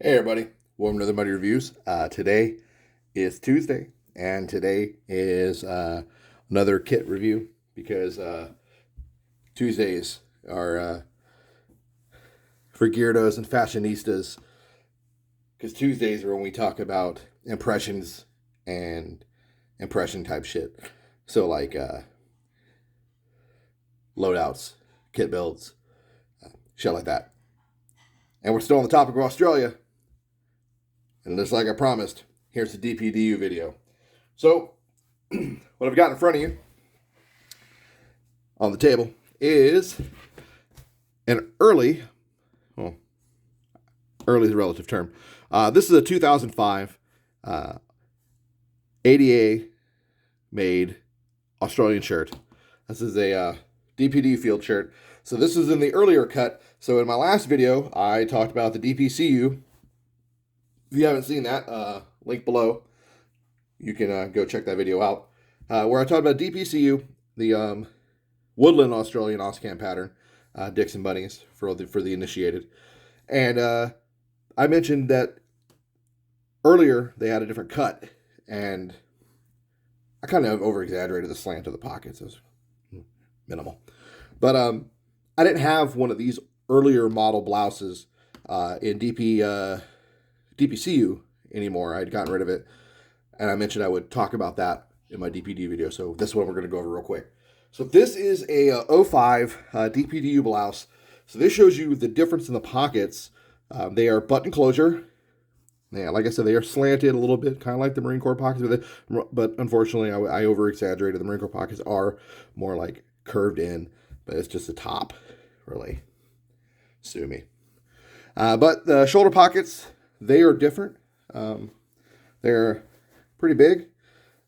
Hey everybody, welcome to the Muddy Reviews. Today is Tuesday, and today is another kit review because Tuesdays are for geardos and fashionistas. Because Tuesdays are when we talk about impressions and impression type shit. So like loadouts, kit builds, shit like that. And we're still on the topic of Australia. And just like I promised, here's the DPDU video. So, what I've got in front of you on the table is an early is a relative term. This is a 2005 ADA made Australian shirt. This is a DPD field shirt. So this is in the earlier cut. So in my last video, I talked about the DPCU. If you haven't seen that, link below. You can go check that video out. Where I talked about DPCU, the Woodland Australian OSCAM pattern, DICKS and Bunnies for the initiated. And I mentioned that earlier they had a different cut, and I kind of over-exaggerated the slant of the pockets. It was minimal. But I didn't have one of these earlier model blouses in DPCU anymore. I'd gotten rid of it, and I mentioned I would talk about that in my DPD video, so this one we're going to go over real quick. So this is a 05 DPDU blouse. So this shows you the difference in the pockets. They are button closure. Yeah, like I said, they are slanted a little bit, kind of like the Marine Corps pockets, but unfortunately I over-exaggerated. The Marine Corps pockets are more like curved in, but it's just the top, really. Sue me. But the shoulder pockets, they are different. They're pretty big.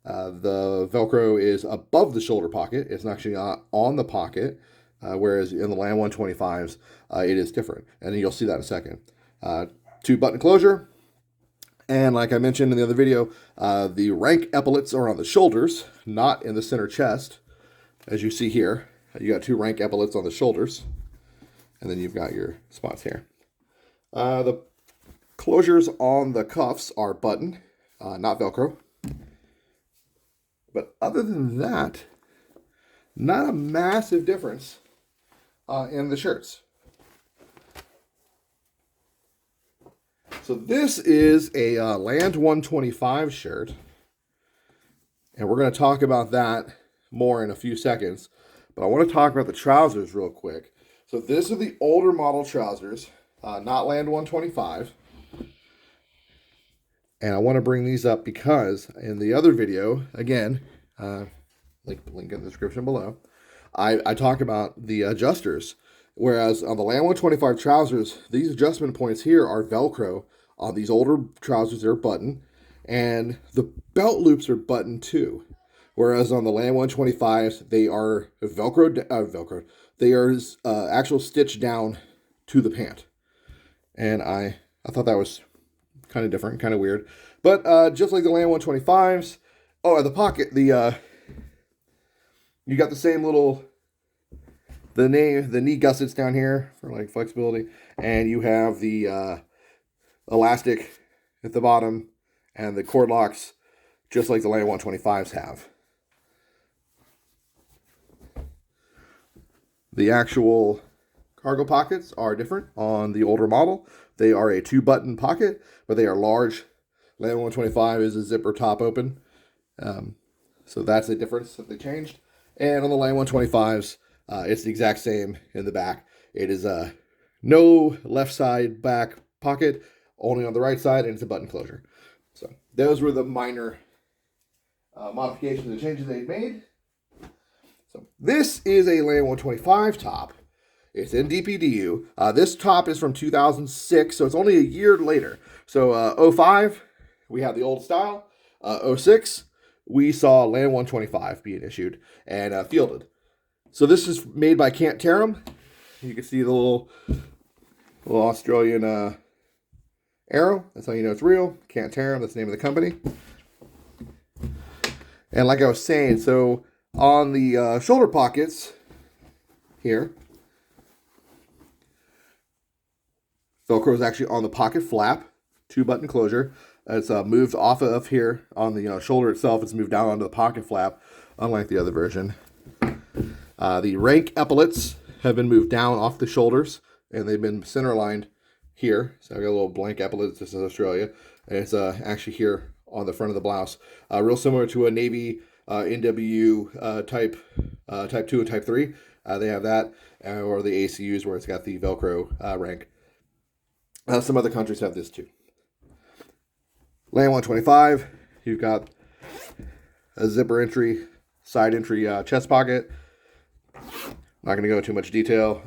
The Velcro is above the shoulder pocket. It's actually not on the pocket, whereas in the Land 125s, it is different. And you'll see that in a second. 2 button closure. And like I mentioned in the other video, the rank epaulets are on the shoulders, not in the center chest. As you see here, you got 2 rank epaulets on the shoulders. And then you've got your spots here. The closures on the cuffs are button, not Velcro. But other than that, not a massive difference in the shirts. So this is a Land 125 shirt, and we're going to talk about that more in a few seconds. But I want to talk about the trousers real quick. So this are the older model trousers, not Land 125. And I want to bring these up because in the other video, again, link in the description below, I talk about the adjusters. Whereas on the Land 125 trousers, these adjustment points here are Velcro. On these older trousers, they're button. And the belt loops are button too. Whereas on the Land 125s, they are Velcro. They are actual stitched down to the pant. And I thought that was kind of different, kind of weird. But just like the Land 125s, the pocket, you got the same little, the knee gussets down here for like flexibility, and you have the elastic at the bottom and the cord locks, just like the Land 125s have. The actual cargo pockets are different on the older model. They are a 2-button pocket, but they are large. Land 125 is a zipper top open. So that's the difference that they changed. And on the Land 125s, it's the exact same in the back. It is no left side back pocket, only on the right side, and it's a button closure. So those were the minor modifications and changes they made. So this is a Land 125 top. It's in DPDU. This top is from 2006, so it's only a year later. So 05, we have the old style. 06, we saw Land 125 being issued and fielded. So this is made by Can't Tear 'em. You can see the little Australian arrow. That's how you know it's real. Can't Tear 'em. That's the name of the company. And like I was saying, so on the shoulder pockets here, Velcro is actually on the pocket flap. 2-button closure. It's moved off of here on the shoulder itself. It's moved down onto the pocket flap, unlike the other version. The rank epaulets have been moved down off the shoulders, and they've been center aligned here. So I've got a little blank epaulet. This is Australia, and it's actually here on the front of the blouse. Real similar to a Navy NW type 2 and type 3. They have that, or the ACUs where it's got the Velcro rank. Some other countries have this too. Land 125, you've got a zipper entry, side entry chest pocket. Not going to go into too much detail.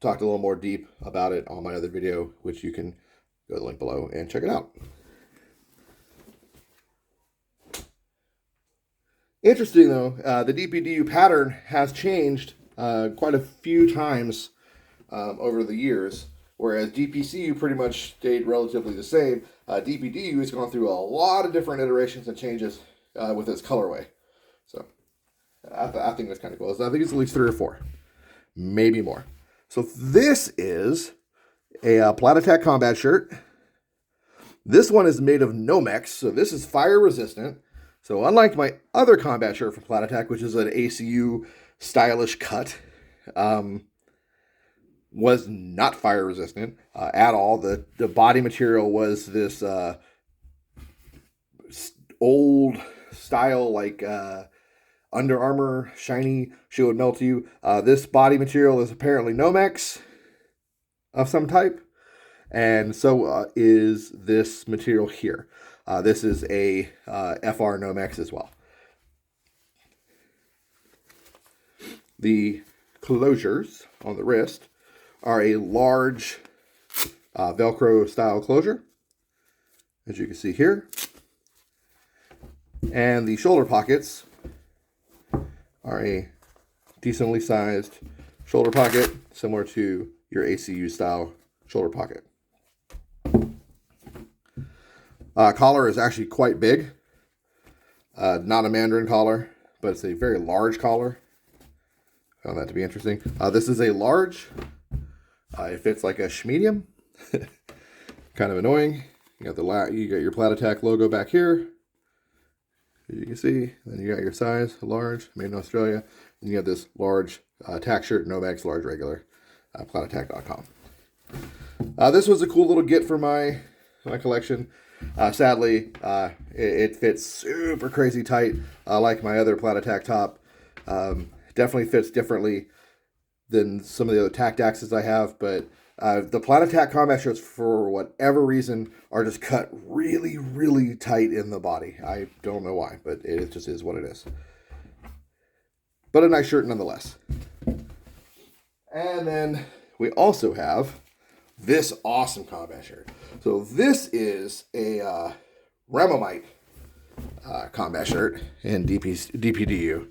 Talked a little more deep about it on my other video, which you can go to the link below and check it out. Interesting though, the DPDU pattern has changed quite a few times over the years, whereas DPCU pretty much stayed relatively the same. DPDU has gone through a lot of different iterations and changes with its colorway. So I think that's kind of cool. So I think it's at least 3 or 4, maybe more. So this is a Platatac combat shirt. This one is made of Nomex, so this is fire resistant. So unlike my other combat shirt from Platatac, which is an ACU stylish cut, was not fire resistant at all. The body material was this old style, like Under Armour shiny shoe would melt you. This body material is apparently Nomex of some type, and so is this material here. This is a FR Nomex as well. The closures on the wrist are a large Velcro style closure, as you can see here. And the shoulder pockets are a decently sized shoulder pocket, similar to your ACU style shoulder pocket. Collar is actually quite big. Not a Mandarin collar, but it's a very large collar. Found that to be interesting. This is a large. It fits like a medium. Kind of annoying. You got your Platatac logo back here, as you can see. Then you got your size, large, made in Australia. And you have this large tack shirt, Nomex large regular, Platatac.com. This was a cool little get for my collection. Sadly, it fits super crazy tight, like my other Platatac top. Definitely fits differently than some of the other Tactics I have, but the Platatac combat shirts, for whatever reason, are just cut really, really tight in the body. I don't know why, but it just is what it is. But a nice shirt nonetheless. And then we also have this awesome combat shirt. So this is a Rammimite combat shirt in DPDU.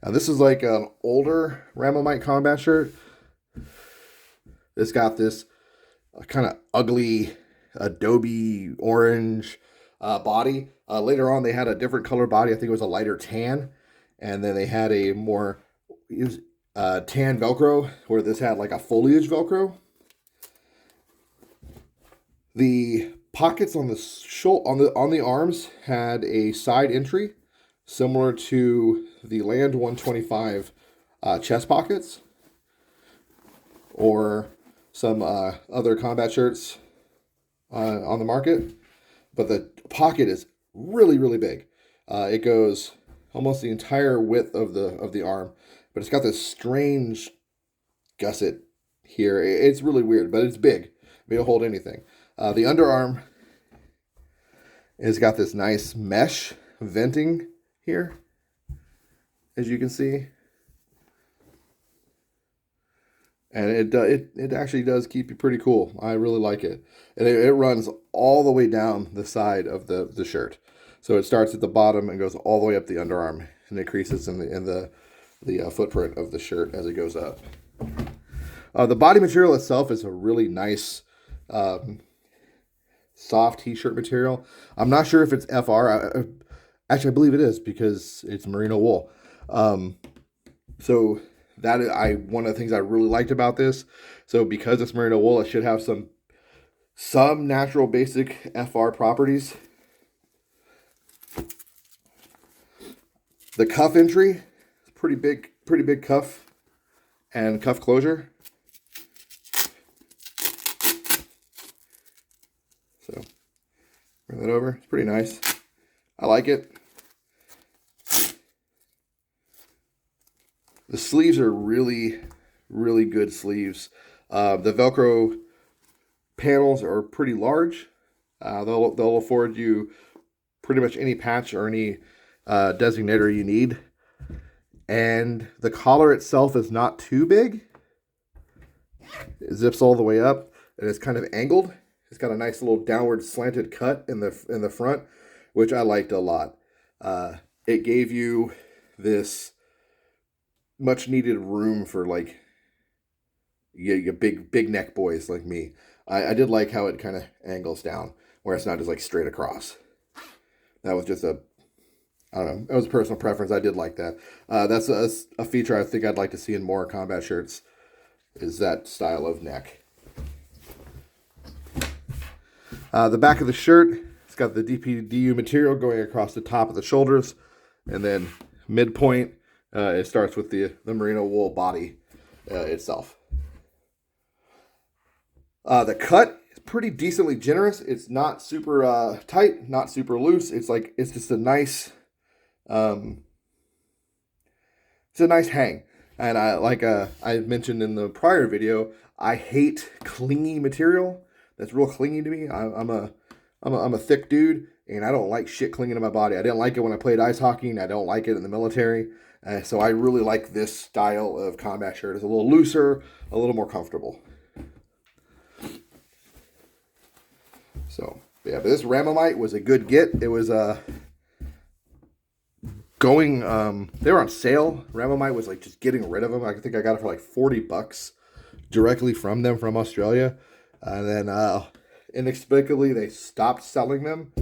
Now this is like an older Ramamite combat shirt. It's got this kind of ugly adobe orange body. Later on, they had a different color body. I think it was a lighter tan. And then they had a more tan Velcro, where this had like a foliage Velcro. The pockets on the on the arms had a side entry, similar to the Land 125 chest pockets, or some other combat shirts on the market. But the pocket is really, really big. It goes almost the entire width of the arm, but it's got this strange gusset here. It's really weird, but it's big. It'll hold anything. The underarm has got this nice mesh venting here, as you can see. And it actually does keep you pretty cool. I really like it. And it runs all the way down the side of the shirt. So it starts at the bottom and goes all the way up the underarm, and it creases in the footprint of the shirt as it goes up. The body material itself is a really nice soft t-shirt material. I'm not sure if it's FR. Actually, I believe it is, because it's merino wool. So that one of the things I really liked about this. So because it's merino wool, it should have some some natural basic FR properties. The cuff entry, pretty big cuff and cuff closure. So bring that over. It's pretty nice. I like it. The sleeves are really good sleeves. The Velcro panels are pretty large. They'll afford you pretty much any patch or any designator you need. And the collar itself is not too big. It zips all the way up and it's kind of angled. It's got a nice little downward slanted cut in the front, which I liked a lot. It gave you this much needed room for like you big neck boys like me. I did like how it kind of angles down where it's not just like straight across. That was just I don't know. It was a personal preference. I did like that. That's a feature I think I'd like to see in more combat shirts, is that style of neck. The back of the shirt, it's got the DPDU material going across the top of the shoulders, and then midpoint, it starts with the merino wool body itself. The cut is pretty decently generous. It's not super tight, not super loose. It's just a nice, it's a nice hang. And I mentioned in the prior video, I hate clingy material. That's real clingy to me. I'm a thick dude, and I don't like shit clinging to my body. I didn't like it when I played ice hockey, and I don't like it in the military. So I really like this style of combat shirt. It's a little looser, a little more comfortable. So yeah, but this Ramamite was a good get. It was going. They were on sale. Ramamite was like just getting rid of them. I think I got it for like $40 directly from them from Australia. And then inexplicably they stopped selling them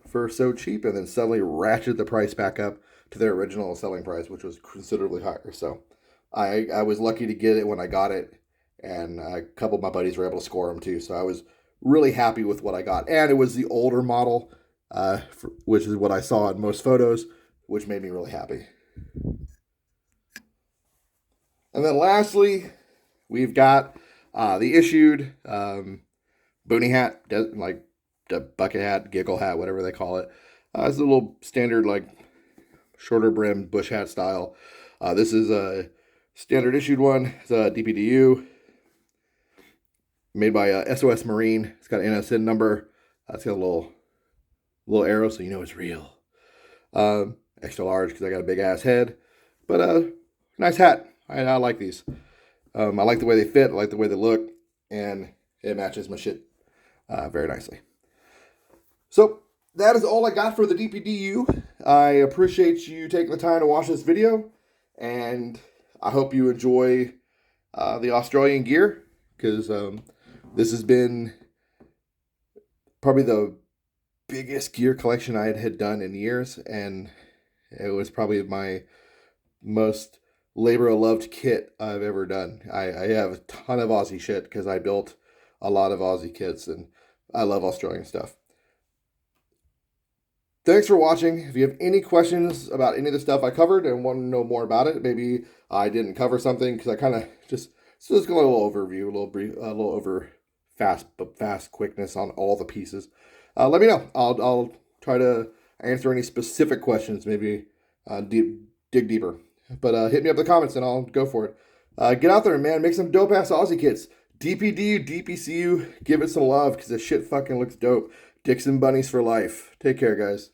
for so cheap, and then suddenly ratcheted the price back up to their original selling price, which was considerably higher. So I was lucky to get it when I got it, and a couple of my buddies were able to score them too. So I was really happy with what I got, and it was the older model, which is what I saw in most photos, which made me really happy. And then lastly, we've got the issued boonie hat, like the bucket hat, giggle hat, whatever they call it. It's a little standard, like shorter brim bush hat style. This is a standard issued one. It's a DPDU made by SOS Marine. It's got an NSN number. It's got a little arrow, so you know it's real. Extra large because I got a big ass head, but nice hat. I like these. I like the way they fit. I like the way they look, and it matches my shit very nicely. So that is all I got for the DPDU. I appreciate you taking the time to watch this video, and I hope you enjoy the Australian gear, because this has been probably the biggest gear collection I had done in years, and it was probably my most labor-loved kit I've ever done. I have a ton of Aussie shit because I built a lot of Aussie kits, and I love Australian stuff. Thanks for watching. If you have any questions about any of the stuff I covered and want to know more about it, maybe I didn't cover something because I kind of just a little overview, a little brief, a little over fast quickness on all the pieces. Let me know. I'll try to answer any specific questions. Maybe dig deeper. But hit me up in the comments and I'll go for it. Get out there, man. Make some dope ass Aussie kits. DPDU, DPCU, give it some love because this shit fucking looks dope. Dicks and Bunnies for life. Take care, guys.